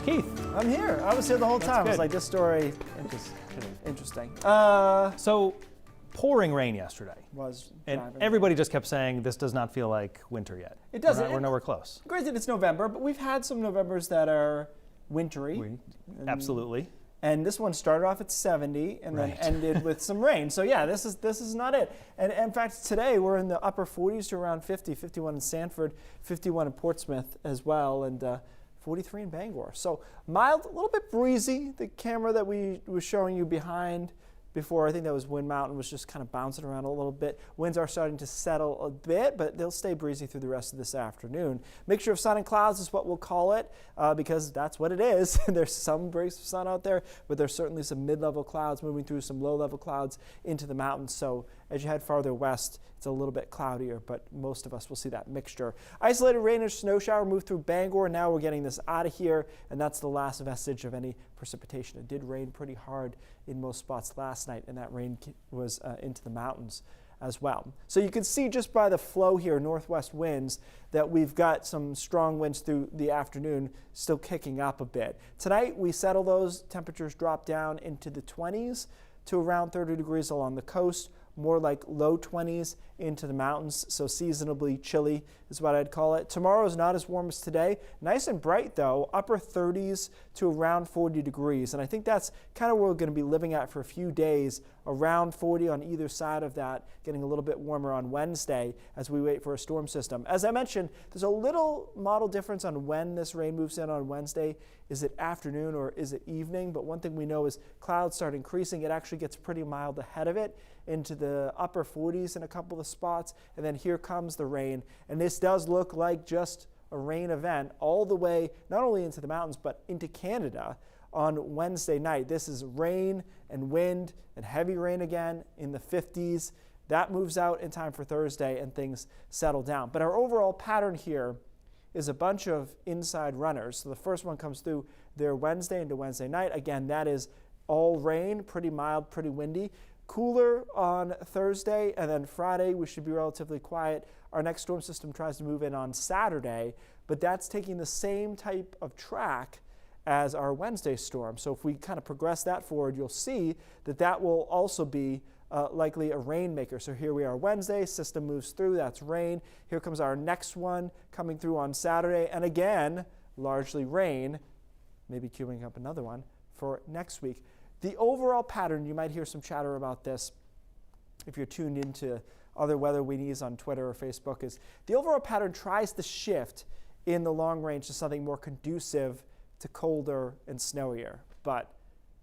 Keith. I'm here. I was here the whole time. good. I was like, this story, interesting. So, pouring rain yesterday. Was And driving. everybody just kept saying this does not feel like winter yet. It doesn't. We're nowhere close. Granted, it's November, but we've had some Novembers that are wintry. Absolutely. And this one started off at 70 and then ended with some rain. So yeah, this is not it. And in fact, today we're in the upper 40s to around 50, 51 in Sanford, 51 in Portsmouth as well, and 43 in Bangor. So mild, a little bit breezy. The camera that we were showing you behind before, I think that was Wind Mountain, was just kind of bouncing around a little bit. Winds are starting to settle a bit, but they'll stay breezy through the rest of this afternoon. Mixture of sun and clouds is what we'll call it, because that's what it is. There's some breaks of sun out there, but there's certainly some mid-level clouds moving through some low-level clouds into the mountains. So as you head farther west, it's a little bit cloudier, but most of us will see that mixture. Isolated rain or snow shower moved through Bangor. Now we're getting this out of here, and that's the last vestige of any precipitation. It did rain pretty hard in most spots last night, and that rain was into the mountains as well. So you can see just by the flow here, northwest winds, that we've got some strong winds through the afternoon still kicking up a bit. Tonight we settle those. Temperatures drop down into the 20s to around 30 degrees along the coast, more like low 20s into the mountains, so seasonably chilly is what I'd call it. Tomorrow is not as warm as today. Nice and bright though, upper 30s to around 40 degrees. And I think that's kind of where we're going to be living at for a few days, around 40 on either side of that, getting a little bit warmer on Wednesday as we wait for a storm system. As I mentioned, there's a little model difference on when this rain moves in on Wednesday. Is it afternoon or is it evening? But one thing we know is clouds start increasing. It actually gets pretty mild ahead of it into the upper 40s in a couple of spots, and then here comes the rain. And this does look like just a rain event all the way, not only into the mountains, but into Canada on Wednesday night. This is rain and wind and heavy rain again in the 50s. That moves out in time for Thursday and things settle down. But our overall pattern here is a bunch of inside runners. So the first one comes through there Wednesday into Wednesday night. Again, that is all rain, pretty mild, pretty windy. Cooler on Thursday, and then Friday we should be relatively quiet. Our next storm system tries to move in on Saturday, but that's taking the same type of track as our Wednesday storm. So if we kind of progress that forward, you'll see that that will also be likely a rainmaker. So here we are Wednesday, system moves through, that's rain. Here comes our next one coming through on Saturday, and again, largely rain, maybe queuing up another one for next week. The overall pattern, you might hear some chatter about this if you're tuned into other weather weenies on Twitter or Facebook, is the overall pattern tries to shift in the long range to something more conducive to colder and snowier. But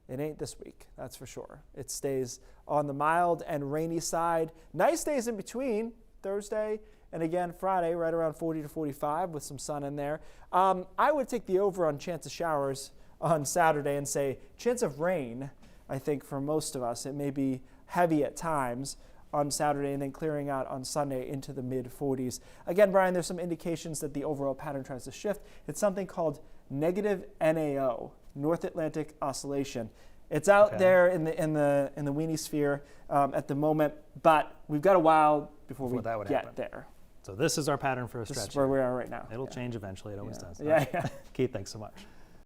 it ain't this week, that's for sure. It stays on the mild and rainy side. Nice days in between, Thursday and again Friday, right around 40 to 45 with some sun in there. I would take the over on chance of showers on Saturday and say chance of rain. I think for most of us it may be heavy at times on Saturday and then clearing out on Sunday into the mid 40s. Again, Brian, there's some indications that the overall pattern tries to shift. It's something called negative NAO, North Atlantic Oscillation. It's out there in the weenie sphere at the moment, but we've got a while before we get there. So this is our pattern for a stretch. This is where we are right now. It'll change eventually. It always does. Yeah. Keith, thanks so much.